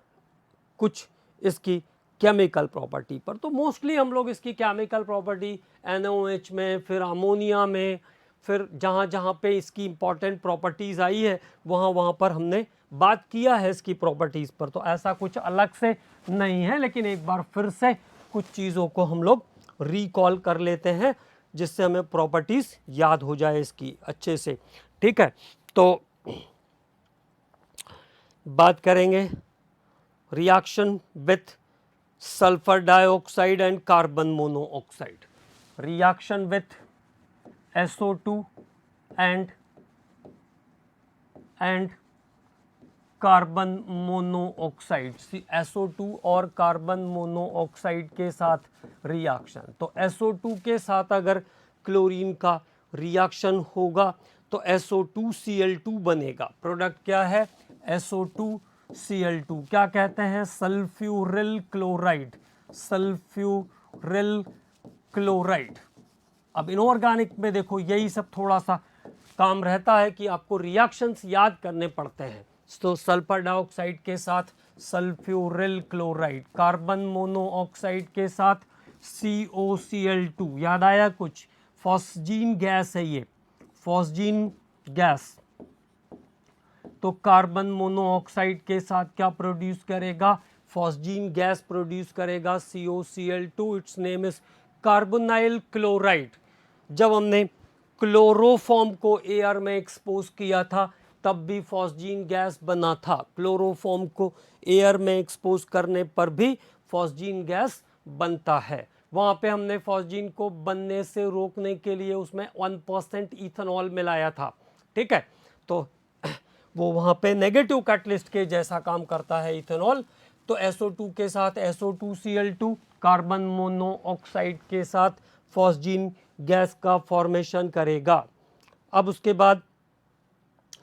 कुछ इसकी केमिकल प्रॉपर्टी पर। तो मोस्टली हम लोग इसकी केमिकल प्रॉपर्टी NaOH में, फिर अमोनिया में, फिर जहाँ जहाँ पे इसकी इम्पॉर्टेंट प्रॉपर्टीज़ आई है वहाँ पर हमने बात किया है इसकी प्रॉपर्टीज़ पर। तो ऐसा कुछ अलग से नहीं है, लेकिन एक बार फिर से कुछ चीज़ों को हम लोग रिकॉल कर लेते हैं जिससे हमें प्रॉपर्टीज़ याद हो जाए इसकी अच्छे से, ठीक है। तो बात करेंगे reaction with sulphur dioxide and carbon monoxide, reaction with SO2 and carbon monoxide, SO2 और कार्बन मोनोऑक्साइड के साथ रिएक्शन। तो SO2 के साथ अगर क्लोरीन का रिएक्शन होगा तो SO2Cl2 बनेगा। प्रोडक्ट क्या है, SO2Cl2 क्या कहते हैं, सल्फ्यूरिल क्लोराइड, सल्फ्यूरिल क्लोराइड। अब इनऑर्गेनिक में देखो यही सब थोड़ा सा काम रहता है कि आपको रिएक्शंस याद करने पड़ते हैं। तो सल्फर डाइऑक्साइड के साथ सल्फ्यूरिल क्लोराइड, कार्बन मोनोऑक्साइड के साथ COCl2, याद आया कुछ, फॉस्जीन गैस है ये, फॉस्जीन गैस। तो कार्बन मोनोऑक्साइड के साथ क्या प्रोड्यूस करेगा, फॉस्जीन गैस प्रोड्यूस करेगा, COCl2, it's name is carbonyl chloride. जब हमने क्लोरोफॉर्म को एयर में एक्सपोज किया था तब भी फॉस्जीन गैस बना था, क्लोरोफॉर्म को एयर में एक्सपोज करने पर भी फॉस्जीन गैस बनता है। वहाँ पे हमने फॉस्जीन को बनने से रोकने के लिए उसमें 1% इथेनॉल मिलाया था, ठीक है। तो वो वहाँ पे नेगेटिव कैटलिस्ट के जैसा काम करता है इथेनॉल। तो SO2 के साथ SO2Cl2 कार्बन मोनोऑक्साइड के साथ फॉस्जीन गैस का फॉर्मेशन करेगा। अब उसके बाद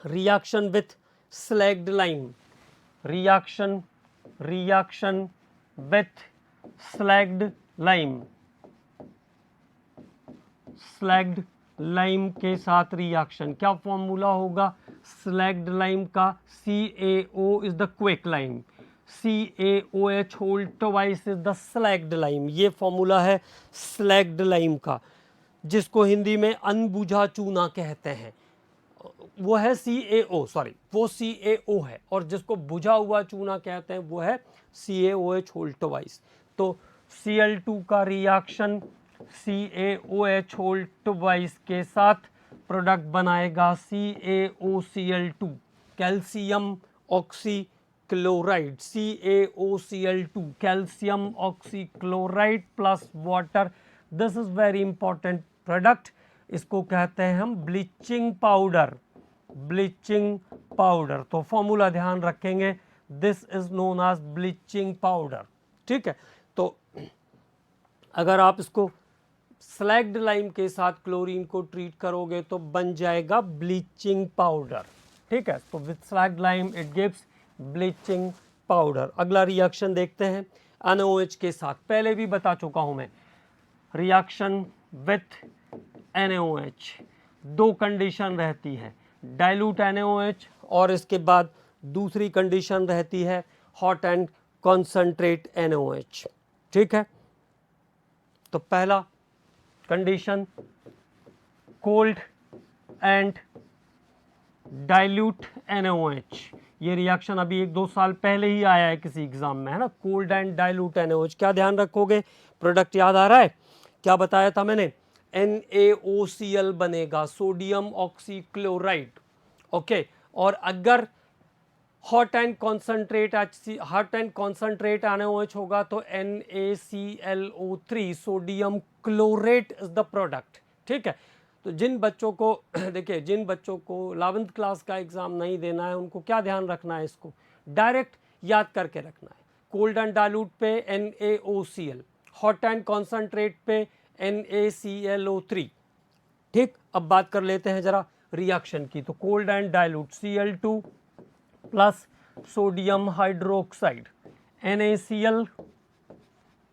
reaction with slaked lime, reaction with slaked lime के साथ रिएक्शन, क्या फॉर्मूला होगा स्लैग्ड लाइम का? CaO is the quick lime, CaOH whole twice is the slaked lime. ये फॉर्मूला है स्लैग्ड लाइम का, जिसको हिंदी में अनबुझा चूना कहते हैं। वो है CaO, सॉरी वो CaO है, और जिसको बुझा हुआ चूना कहते हैं वो है CaOH होल ट्वाइस। तो Cl2 का रिएक्शन CaOH होल ट्वाइस के साथ प्रोडक्ट बनाएगा CaOCl2, calcium oxychloride, CaOCl2 calcium oxychloride plus water. This is very important product, इसको कहते हैं हम ब्लीचिंग पाउडर, ब्लीचिंग पाउडर। तो फॉर्मूला ध्यान रखेंगे, this is known as bleaching powder. ठीक है, तो अगर आप इसको स्लैग्ड लाइम के साथ क्लोरीन को ट्रीट करोगे तो बन जाएगा ब्लीचिंग पाउडर। ठीक है, तो with slaked lime it gives bleaching powder. अगला रिएक्शन देखते हैं NaOH के साथ, पहले भी बता चुका हूं मैं। रिएक्शन विथ NaOH, दो कंडीशन रहती है, डाइल्यूट NaOH और इसके बाद दूसरी कंडीशन रहती है हॉट एंड कॉन्सेंट्रेट NaOH। ठीक है, तो पहला condition cold and dilute NaOH, ये रिएक्शन अभी 1-2 साल पहले ही आया है किसी एग्जाम में, है ना, कोल्ड एंड डाइल्यूट NaOH। क्या ध्यान रखोगे, प्रोडक्ट याद आ रहा है, क्या बताया था मैंने? NaOCl बनेगा, सोडियम ऑक्सीक्लोराइड। ओके, और अगर हॉट एंड कॉन्सेंट्रेट NaOH होगा तो NaClO3, sodium chlorate is the product. ठीक है, तो जिन बच्चों को देखिए, जिन बच्चों को 11th क्लास का एग्जाम नहीं देना है उनको क्या ध्यान रखना है, इसको डायरेक्ट याद करके रखना है। कोल्ड एंड डाइल्यूट पे NaOCl, हॉट एंड कॉन्सेंट्रेट पे NaClO3। ठीक, अब बात कर लेते हैं जरा रिएक्शन की। तो cold and dilute Cl2 plus sodium hydroxide, NaCl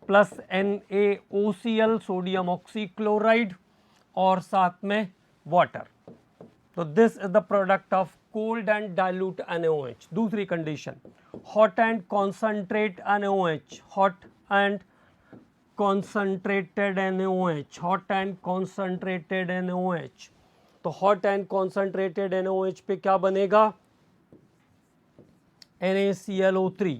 plus NaOCl, sodium oxychloride, और साथ में वाटर। तो this is the product of cold and dilute NaOH। दूसरी condition hot and concentrate NaOH, hot and concentrated NaOH, hot and concentrated NaOH। तो hot and concentrated NaOH पे क्या बनेगा? NaClO3।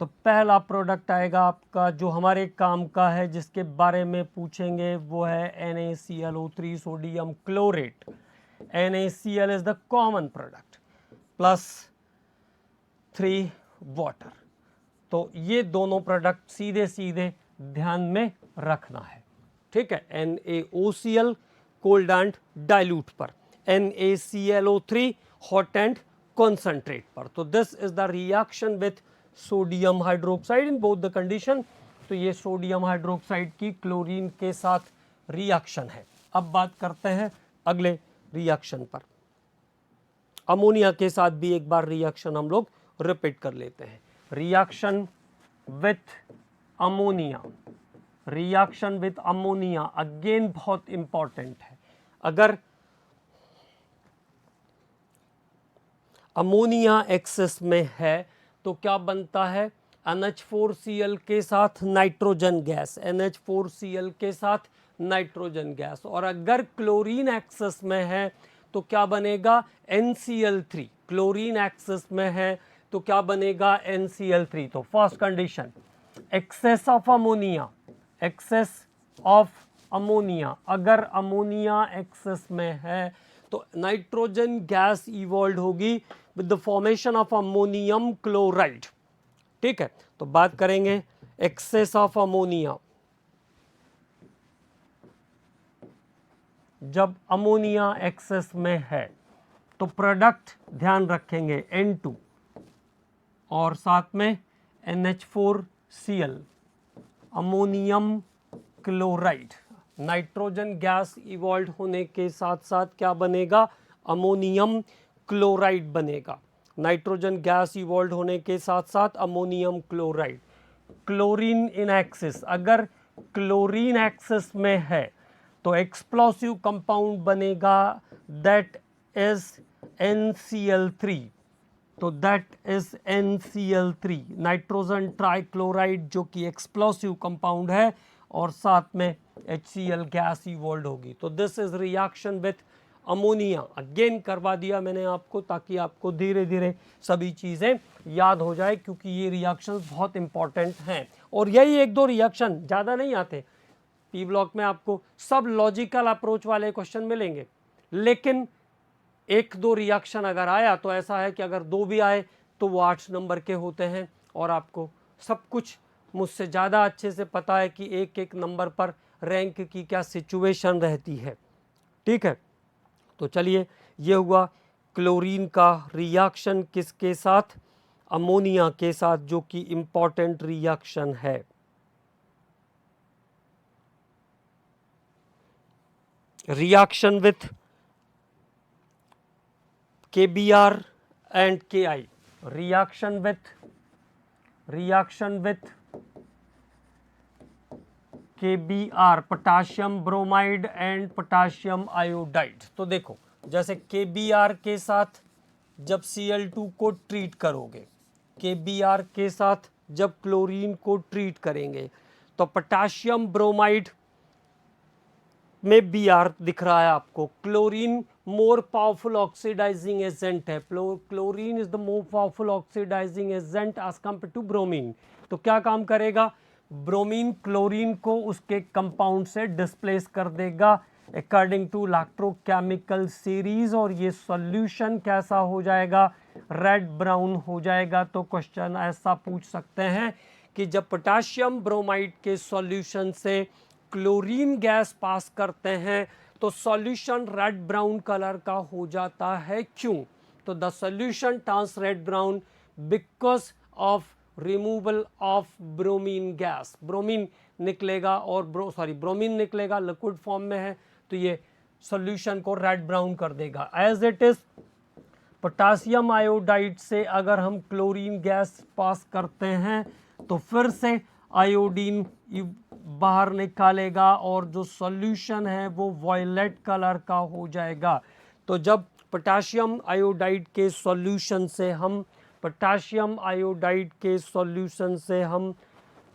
तो पहला प्रोडक्ट आएगा आपका जो हमारे काम का है, जिसके बारे में पूछेंगे, वो है NaClO3 sodium chlorate. NaCl is the common product plus 3 water. तो ये दोनों प्रोडक्ट सीधे सीधे ध्यान में रखना है। ठीक है, NaOCl कोल्ड एंड डाइल्यूट पर, NaClO3 हॉट एंड कॉन्सेंट्रेट पर। तो this is the reaction with sodium hydroxide in both the condition. तो ये सोडियम हाइड्रोक्साइड की क्लोरीन के साथ रिएक्शन है। अब बात करते हैं अगले रिएक्शन पर। अमोनिया के साथ भी एक बार रिएक्शन हम लोग रिपीट कर लेते हैं। Reaction with ammonia, reaction with ammonia again बहुत इंपॉर्टेंट है। अगर अमोनिया एक्सेस में है तो क्या बनता है? NH4Cl के साथ नाइट्रोजन गैस, NH4Cl के साथ नाइट्रोजन गैस। और अगर क्लोरीन एक्सेस में है तो क्या बनेगा? NCl3। क्लोरीन एक्सेस में है तो क्या बनेगा? NCl3। तो first condition excess of ammonia, excess of ammonia, अगर अमोनिया एक्सेस में है तो नाइट्रोजन गैस इवॉल्व होगी with the formation of ammonium chloride. ठीक है, तो बात करेंगे एक्सेस ऑफ अमोनिया। जब अमोनिया एक्सेस में है तो प्रोडक्ट ध्यान रखेंगे N2 और साथ में NH4Cl, ammonium chloride. Nitrogen gas evolve होने के साथ साथ क्या बनेगा, अमोनियम क्लोराइड बनेगा। नाइट्रोजन गैस इवॉल्व होने के साथ साथ अमोनियम क्लोराइड। क्लोरीन इन एक्सिस, अगर क्लोरीन एक्सिस में है तो एक्सप्लोसिव कंपाउंड बनेगा, दैट इज NCl3। तो that is NCl3, nitrogen trichloride, जो कि एक्सप्लोसिव कंपाउंड है, और साथ में HCl गैस इवॉल्व होगी। तो this is reaction with ammonia. Again करवा दिया मैंने आपको, ताकि आपको धीरे धीरे सभी चीज़ें याद हो जाए, क्योंकि ये रिएक्शंस बहुत इंपॉर्टेंट हैं। और यही एक दो रिएक्शन, ज़्यादा नहीं आते। पी ब्लॉक में आपको सब लॉजिकल अप्रोच वाले क्वेश्चन मिलेंगे, लेकिन एक दो रिएक्शन अगर आया तो ऐसा है कि अगर दो भी आए तो वो 8 नंबर के होते हैं, और आपको सब कुछ मुझसे ज़्यादा अच्छे से पता है कि एक एक नंबर पर रैंक की क्या सिचुएशन रहती है। ठीक है, तो चलिए, ये हुआ क्लोरीन का रिएक्शन किसके साथ, अमोनिया के साथ, जो कि इंपॉर्टेंट रिएक्शन है। Reaction with KBr and Ki, reaction with KBr, potassium bromide and potassium iodide. तो देखो, जैसे KBr के साथ जब Cl2 को ट्रीट करोगे, KBr के साथ जब क्लोरीन को ट्रीट करेंगे, तो पोटाशियम ब्रोमाइड में Br दिख रहा है आपको। Chlorine more powerful oxidising agent है, chlorine is the more powerful oxidising agent as compare to bromine. तो क्या काम करेगा, ब्रोमीन क्लोरीन को उसके कंपाउंड से डिस्प्लेस कर देगा अकॉर्डिंग टू इलेक्ट्रोकेमिकल सीरीज, और ये सॉल्यूशन कैसा हो जाएगा, रेड ब्राउन हो जाएगा। तो क्वेश्चन ऐसा पूछ सकते हैं कि जब पोटाशियम ब्रोमाइड के सॉल्यूशन से क्लोरीन गैस पास करते हैं तो सॉल्यूशन रेड ब्राउन कलर का हो जाता है, क्यों? तो the solution turns red brown because of removal of bromine gas. Bromine निकलेगा और ब्रोमीन निकलेगा, लिक्विड फॉर्म में है, तो ये सॉल्यूशन को रेड ब्राउन कर देगा। As it is potassium iodide से अगर हम क्लोरीन गैस पास करते हैं तो फिर से आयोडीन बाहर निकालेगा, और जो सॉल्यूशन है वो वॉयलेट कलर का हो जाएगा। तो जब पोटाशियम आयोडाइड के सॉल्यूशन से हम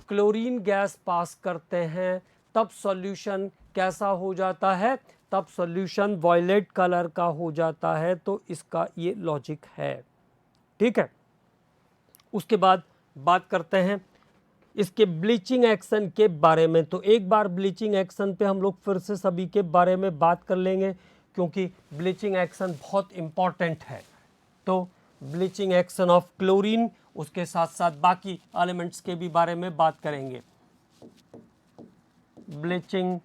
क्लोरीन गैस पास करते हैं, तब सॉल्यूशन कैसा हो जाता है, तब सॉल्यूशन वॉयलेट कलर का हो जाता है। तो इसका ये लॉजिक है। ठीक है, उसके बाद बात करते हैं इसके ब्लीचिंग एक्शन के बारे में। तो एक बार ब्लीचिंग एक्शन पे हम लोग फिर से सभी के बारे में बात कर लेंगे, क्योंकि ब्लीचिंग एक्शन बहुत इम्पॉर्टेंट है। तो ब्लीचिंग एक्शन ऑफ क्लोरीन, उसके साथ साथ बाकी एलिमेंट्स के भी बारे में बात करेंगे। ब्लीचिंग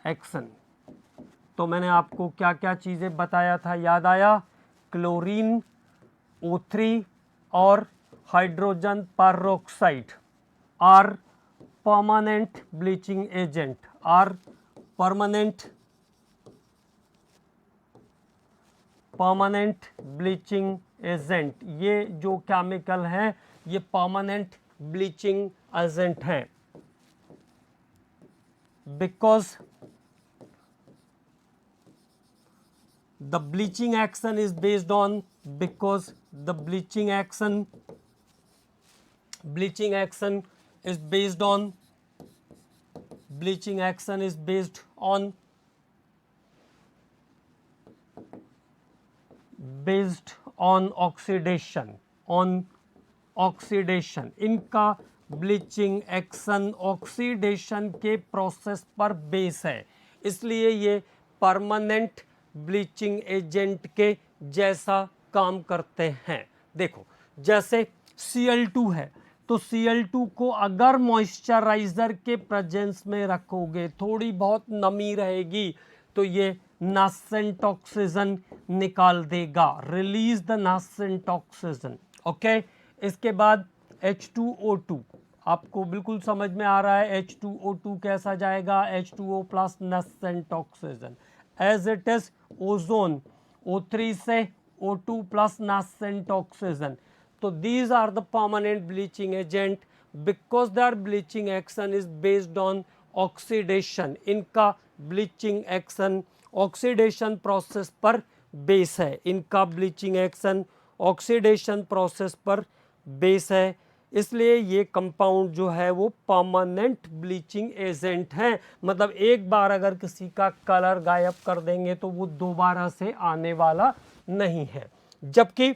एक्शन, तो मैंने आपको क्या क्या चीज़ें बताया था, याद आया? क्लोरीन, O3 और hydrogen peroxide are permanent bleaching agent, permanent bleaching agent. ये जो केमिकल हैं ये परमानेंट ब्लीचिंग एजेंट हैं, because the bleaching action is based on bleaching action is based on oxidation। इनका ब्लीचिंग एक्शन ऑक्सीडेशन के process पर base है, इसलिए ये परमानेंट ब्लीचिंग एजेंट के जैसा काम करते हैं। देखो, जैसे Cl2 है, तो Cl2 को अगर मॉइस्चराइजर के प्रेजेंस में रखोगे, थोड़ी बहुत नमी रहेगी, तो ये नासेंट ऑक्सीजन निकाल देगा, release the nascent oxygen. Okay. इसके बाद H2O2 आपको बिल्कुल समझ में आ रहा है। H2O2 कैसा जाएगा, H2O plus nascent oxygen as it is ozone O3 से O2 प्लस नेसेंट ऑक्सीजन। तो these are the permanent bleaching agent because their bleaching action is based on oxidation. इनका ब्लीचिंग एक्शन ऑक्सीडेशन प्रोसेस पर base है। इनका bleaching action oxidation process पर base है, इसलिए ये कंपाउंड जो है वो परमानेंट ब्लीचिंग एजेंट हैं। मतलब एक बार अगर किसी का कलर गायब कर देंगे तो वो दोबारा से आने वाला नहीं है। जबकि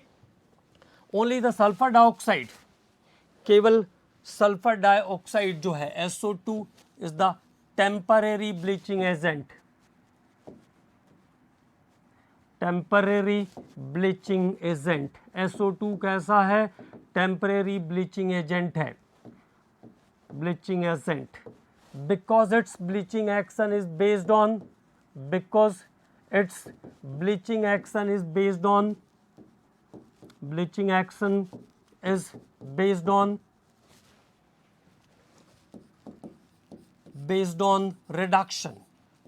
ओनली द सल्फर डाइऑक्साइड, केवल सल्फर डाइऑक्साइड जो है SO2 is the temporary bleaching agent. Temporary bleaching agent SO2 कैसा है, टेम्परेरी ब्लीचिंग एजेंट है। Bleaching agent because it's bleaching action is based on, because it's bleaching action is based on, bleaching action is based on reduction.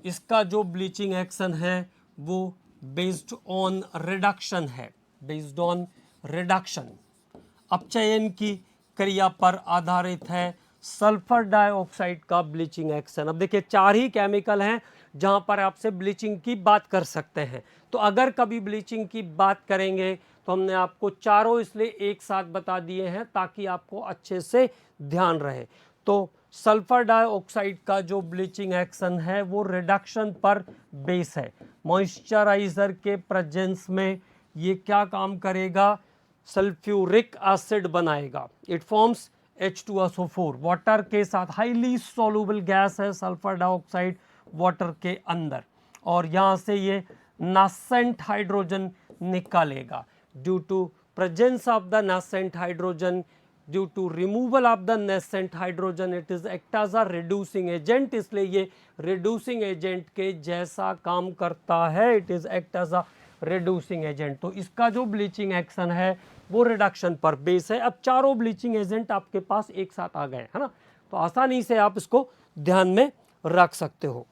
इसका जो bleaching action है वो based on reduction है, based on reduction, अपचयन की क्रिया पर आधारित है सल्फर डाइऑक्साइड का ब्लीचिंग एक्शन। अब देखिए 4 ही केमिकल हैं जहां पर आपसे ब्लीचिंग की बात कर सकते हैं। तो अगर कभी ब्लीचिंग की बात करेंगे तो हमने आपको चारों इसलिए एक साथ बता दिए हैं ताकि आपको अच्छे से ध्यान रहे। तो सल्फर डाइऑक्साइड का जो ब्लीचिंग एक्शन है वो रिडक्शन पर बेस है। मॉइस्चराइजर के प्रेजेंस में ये क्या काम करेगा, सल्फ्यूरिक एसिड बनाएगा। इट फॉर्म्स H2SO4 वाटर के साथ, हाईली सॉल्युबल गैस है सल्फर डाइऑक्साइड वाटर के अंदर, और यहाँ से ये नासेंट हाइड्रोजन निकालेगा। Due to presence of the nascent hydrogen, due to removal of the nascent hydrogen, it is act as a reducing agent. इसलिए ये रिड्यूसिंग एजेंट के जैसा काम करता है, it is act as a reducing agent. तो इसका जो ब्लीचिंग एक्शन है वो रिडक्शन पर बेस है। अब चारों ब्लीचिंग एजेंट आपके पास एक साथ आ गए, है ना, तो आसानी से आप इसको ध्यान में रख सकते हो।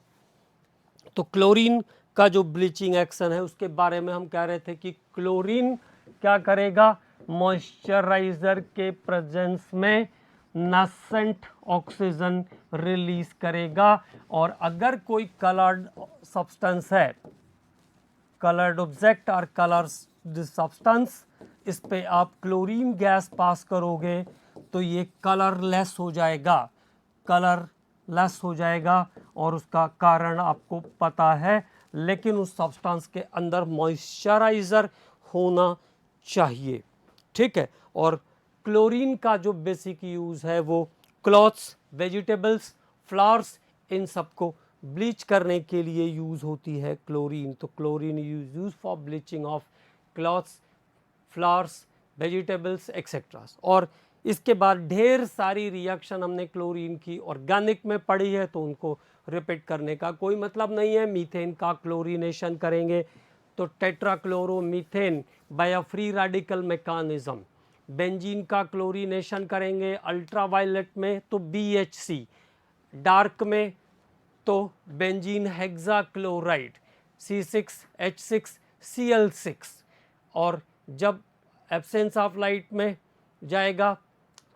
तो क्लोरीन का जो ब्लीचिंग एक्शन है उसके बारे में हम कह रहे थे कि क्लोरीन क्या करेगा, मॉइस्चराइजर के प्रेजेंस में नासेंट ऑक्सीजन रिलीज करेगा। और अगर कोई कलर्ड सब्सटेंस है, कलर्ड ऑब्जेक्ट और कलर्स सब्सटेंस, इस पे आप क्लोरीन गैस पास करोगे तो ये कलरलेस हो जाएगा, कलरलेस हो जाएगा। और उसका कारण आपको पता है, लेकिन उस सब्सटेंस के अंदर मॉइस्चराइजर होना चाहिए, ठीक है। और क्लोरीन का जो बेसिक यूज़ है वो क्लॉथ्स, वेजिटेबल्स, फ्लावर्स, इन सबको ब्लीच करने के लिए यूज़ होती है क्लोरीन। तो chlorine use for bleaching of clothes, flowers, vegetables etcetera. और इसके बाद ढेर सारी रिएक्शन हमने क्लोरीन की ऑर्गेनिक में पढ़ी है, तो उनको रिपीट करने का कोई मतलब नहीं है। मीथेन का क्लोरीनेशन करेंगे तो tetrachloromethane by a free radical mechanism. Benzene का क्लोरीनेशन करेंगे अल्ट्रावायलेट में तो BHC, डार्क में तो बेंजीन हेक्साक्लोराइड C6H6Cl6। और जब एब्सेंस ऑफ लाइट में जाएगा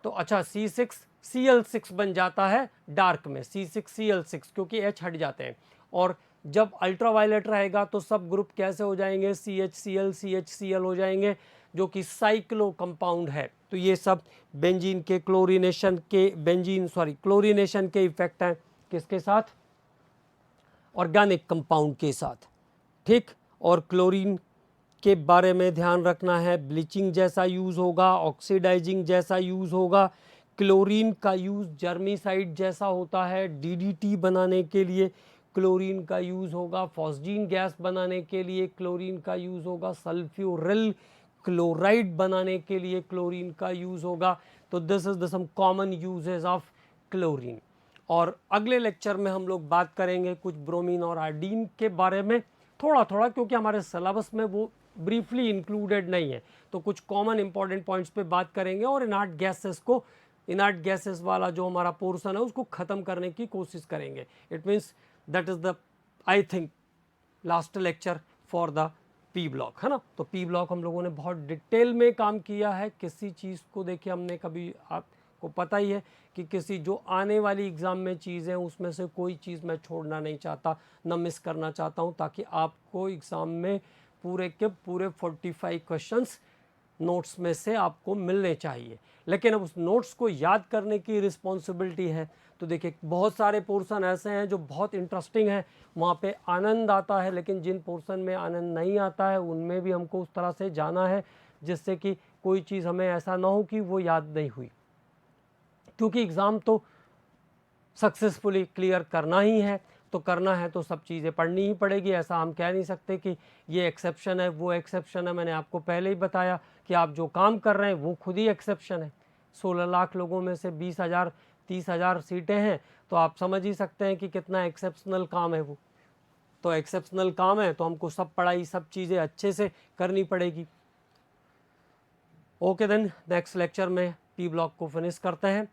तो अच्छा C6Cl6 बन जाता है डार्क में, C6Cl6, क्योंकि H हट जाते हैं। और जब अल्ट्रावायलेट रहेगा तो सब ग्रुप कैसे हो जाएंगे, CHCl CHCl हो जाएंगे, जो कि साइक्लो कंपाउंड है। तो ये सब बेंजीन के क्लोरीनेशन के क्लोरीनेशन के इफेक्ट हैं किसके साथ, ऑर्गेनिक कंपाउंड के साथ, ठीक। और क्लोरीन के बारे में ध्यान रखना है, ब्लीचिंग जैसा यूज़ होगा, ऑक्सीडाइजिंग जैसा यूज़ होगा। क्लोरीन का यूज़ जर्मीसाइड जैसा होता है, DDT बनाने के लिए क्लोरीन का यूज़ होगा, फॉस्जीन गैस बनाने के लिए क्लोरीन का यूज़ होगा, सल्फ्यूरिल क्लोराइड बनाने के लिए क्लोरीन का यूज़ होगा। तो this is the some common uses of chlorine. और अगले लेक्चर में हम लोग बात करेंगे कुछ ब्रोमीन और आयोडीन के बारे में, थोड़ा थोड़ा, क्योंकि हमारे सिलेबस में वो ब्रीफली इंक्लूडेड नहीं है। तो कुछ कॉमन इंपॉर्टेंट पॉइंट्स पे बात करेंगे और इनर्ट गैसेस वाला जो हमारा पोर्शन है उसको ख़त्म करने की कोशिश करेंगे। It means that is the I think last lecture for the P block, है ना। तो पी ब्लॉक हम लोगों ने बहुत डिटेल में काम किया है। किसी चीज़ को देखिए हमने कभी, आपको पता ही है कि किसी जो आने वाली एग्ज़ाम में चीज़ है उसमें से कोई चीज़ मैं छोड़ना नहीं चाहता, ना मिस करना चाहता हूँ, ताकि आपको एग्ज़ाम में पूरे के पूरे 45 क्वेश्चंस नोट्स में से आपको मिलने चाहिए। लेकिन अब उस नोट्स को याद करने की रिस्पॉन्सिबिलिटी है। तो देखिए बहुत सारे पोर्शन ऐसे हैं जो बहुत इंटरेस्टिंग है, वहाँ पे आनंद आता है, लेकिन जिन पोर्शन में आनंद नहीं आता है उनमें भी हमको उस तरह से जाना है जिससे कि कोई चीज़ हमें ऐसा ना हो कि वो याद नहीं हुई, क्योंकि एग्ज़ाम तो सक्सेसफुली क्लियर करना ही है। तो करना है तो सब चीज़ें पढ़नी ही पड़ेगी। ऐसा हम कह नहीं सकते कि ये एक्सेप्शन है वो एक्सेप्शन है। मैंने आपको पहले ही बताया कि आप जो काम कर रहे हैं वो खुद ही एक्सेप्शन है। 16 लाख लोगों में से 20,000 30,000 सीटें हैं, तो आप समझ ही सकते हैं कि कितना एक्सेप्शनल काम है वो। तो एक्सेप्शनल काम है तो हमको सब पढ़ाई सब चीज़ें अच्छे से करनी पड़ेगी। ओके देन, नेक्स्ट लेक्चर में पी ब्लॉक को फिनिश करते हैं।